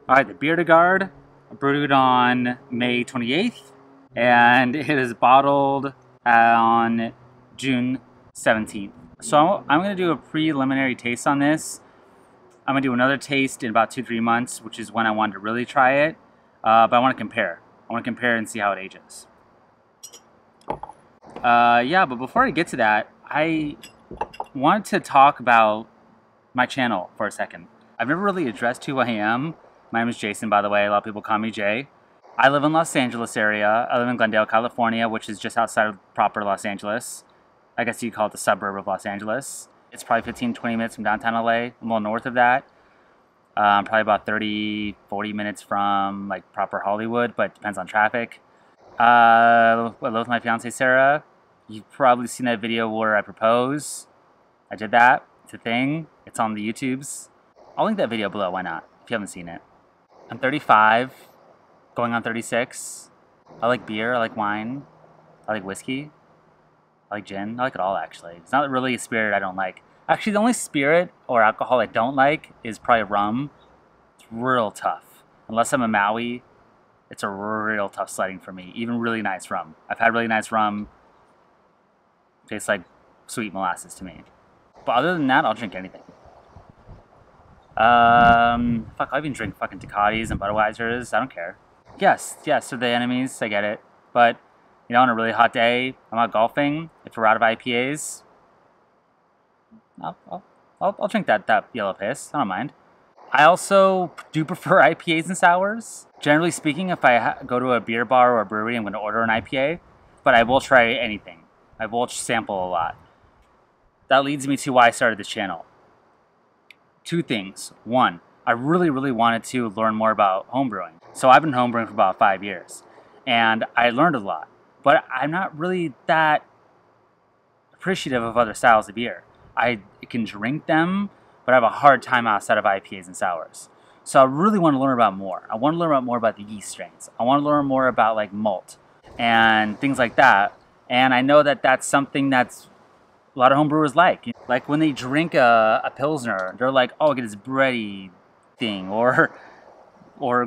All right, the Bière de Garde, brewed on May 28th, and it is bottled on June 17th. So I'm going to do a preliminary taste on this. I'm going to do another taste in about 2-3 months, which is when I wanted to really try it. But I want to compare. I want to compare and see how it ages. Yeah, but before I get to that, I wanted to talk about my channel for a second. I've never really addressed who I am. My name is Jason, by the way. A lot of people call me Jay. I live in Los Angeles area. I live in Glendale, California, which is just outside of proper Los Angeles. I guess you call it the suburb of Los Angeles. It's probably 15-20 minutes from downtown LA. I'm a little north of that. Probably about 30-40 minutes from like proper Hollywood, but it depends on traffic. I live with my fiance Sarah. You've probably seen that video where I propose. I did that. It's a thing. It's on the YouTubes. I'll link that video below. Why not? If you haven't seen it. I'm 35, going on 36. I like beer. I like wine. I like whiskey. I like gin. I like it all, actually. It's not really a spirit I don't like. Actually, the only spirit or alcohol I don't like is probably rum. It's real tough. Unless I'm a Maui, it's a real tough sledding for me. Even really nice rum. I've had really nice rum. Tastes like sweet molasses to me. But other than that, I'll drink anything. Fuck, I'll even drink fucking Ducatis and Budweisers. I don't care. Yes, they're the enemies. I get it. But, you know, on a really hot day, I'm out golfing. If we're out of IPAs, I'll drink that yellow piss. I don't mind. I also do prefer IPAs and sours. Generally speaking, if I go to a beer bar or a brewery, I'm going to order an IPA. But I will try anything. I will sample a lot. That leads me to why I started this channel. Two things. One, I really wanted to learn more about homebrewing. So I've been homebrewing for about 5 years. And I learned a lot. But I'm not really that appreciative of other styles of beer. I can drink them, but I have a hard time outside of IPAs and sours. So I really want to learn about more. I want to learn more about the yeast strains. I want to learn more about like malt and things like that. And I know that that's something that's a lot of homebrewers like. Like when they drink a Pilsner, they're like, oh, I get this bready thing or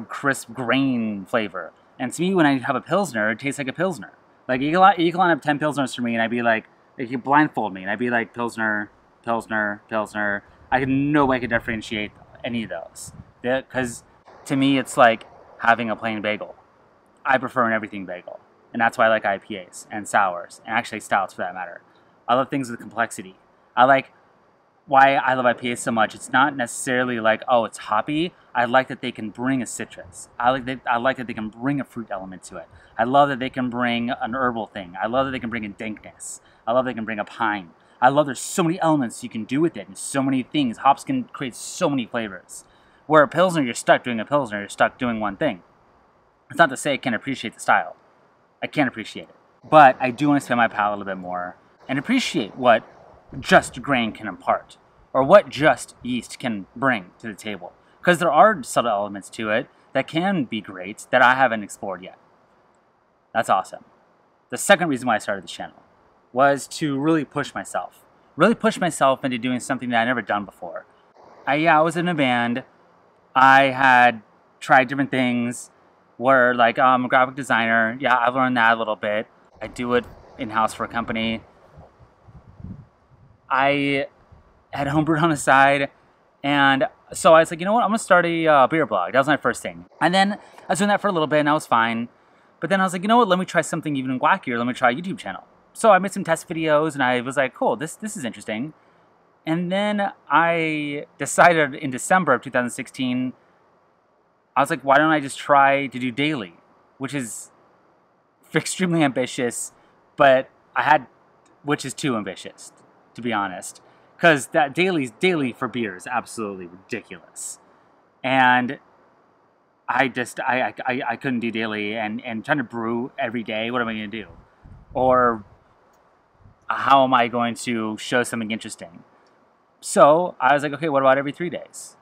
crisp grain flavor. And to me, when I have a Pilsner, it tastes like a Pilsner. Like you can line up 10 Pilsners for me and I'd be like, you could blindfold me and I'd be like Pilsner, Pilsner, Pilsner. I had no way I could differentiate any of those. Because to me, it's like having a plain bagel. I prefer an everything bagel. And that's why I like IPAs and sours and actually stouts for that matter. I love things with complexity. I like why I love IPAs so much. It's not necessarily like, oh, it's hoppy. I like that they can bring a citrus. I like that they can bring a fruit element to it. I love that they can bring an herbal thing. I love that they can bring a dankness. I love they can bring a pine. I love there's so many elements you can do with it and so many things. Hops can create so many flavors. Where a Pilsner, you're stuck doing a Pilsner. You're stuck doing one thing. It's not to say I can't appreciate the style. I can't appreciate it. But I do want to spend my palate a little bit more and appreciate what just grain can impart or what just yeast can bring to the table. Because there are subtle elements to it that can be great that I haven't explored yet. That's awesome. The second reason why I started this channel was to really push myself. Really push myself into doing something that I'd never done before. I was in a band. I had tried different things where like I'm a graphic designer. Yeah, I've learned that a little bit. I do it in-house for a company. I had homebrewed on the side, and so I was like, you know what, I'm gonna start a beer blog. That was my first thing. And then I was doing that for a little bit, and I was fine. But then I was like, you know what, let me try something even wackier. Let me try a YouTube channel. So I made some test videos, and I was like, cool, this is interesting. And then I decided in December of 2016, I was like, why don't I just try to do daily, which is extremely ambitious, but which is too ambitious, to be honest, because that daily for beer is absolutely ridiculous, and I couldn't do daily, and trying to brew every day. What am I going to do? Or how am I going to show something interesting? So I was like, okay, what about every 3 days?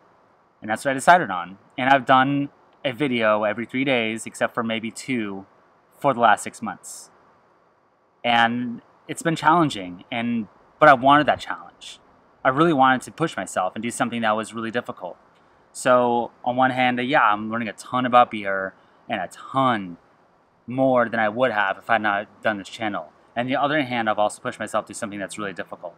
And that's what I decided on. And I've done a video every 3 days, except for maybe 2 for the last 6 months. And it's been challenging, but I wanted that challenge. I really wanted to push myself and do something that was really difficult. So on one hand, yeah, I'm learning a ton about beer and a ton more than I would have if I had not done this channel. And the other hand, I've also pushed myself to something that's really difficult.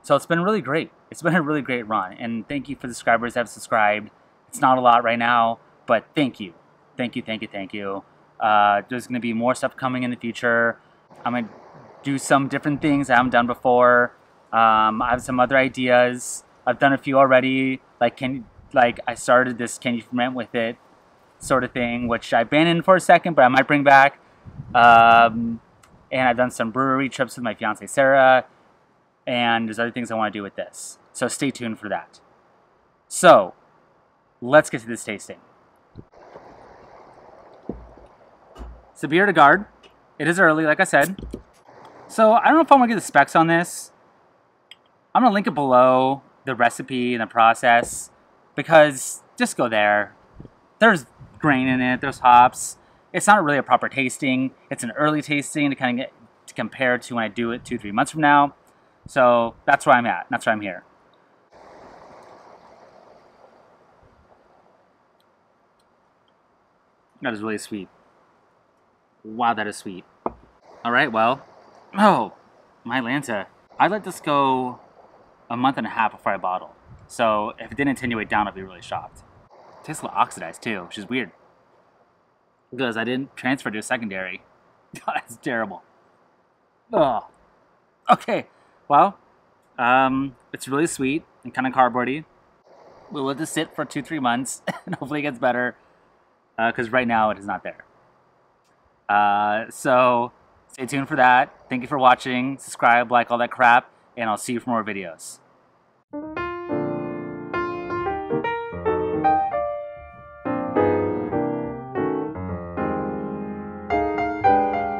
So it's been really great. It's been a really great run. And thank you for the subscribers that have subscribed. It's not a lot right now, but thank you. Thank you, thank you, thank you. There's going to be more stuff coming in the future. I'm going to do some different things I haven't done before. I have some other ideas. I've done a few already. Like I started this Can You Ferment With It sort of thing, which I abandoned for a second, but I might bring back. And I've done some brewery trips with my fiance Sarah, and there's other things I want to do with this. So stay tuned for that. So let's get to this tasting. It's a Bière de Garde. It is early, like I said. So I don't know if I want to get the specs on this. I'm going to link it below, the recipe and the process, because just go there. There's grain in it, there's hops. It's not really a proper tasting. It's an early tasting to kind of get to compare to when I do it 2-3 months from now. So that's where I'm at. That's why I'm here. That is really sweet. Wow, that is sweet. All right, well, oh, my Lanta. I'd let this go a month and a half before I bottle. So if it didn't attenuate down, I'd be really shocked. It tastes a little oxidized too, which is weird. Because I didn't transfer to a secondary. God, that's terrible. Oh. Okay, well, it's really sweet and kind of cardboardy. We'll let this sit for 2-3 months and hopefully it gets better. Because right now it is not there. So stay tuned for that. Thank you for watching. Subscribe, like, all that crap. And I'll see you for more videos.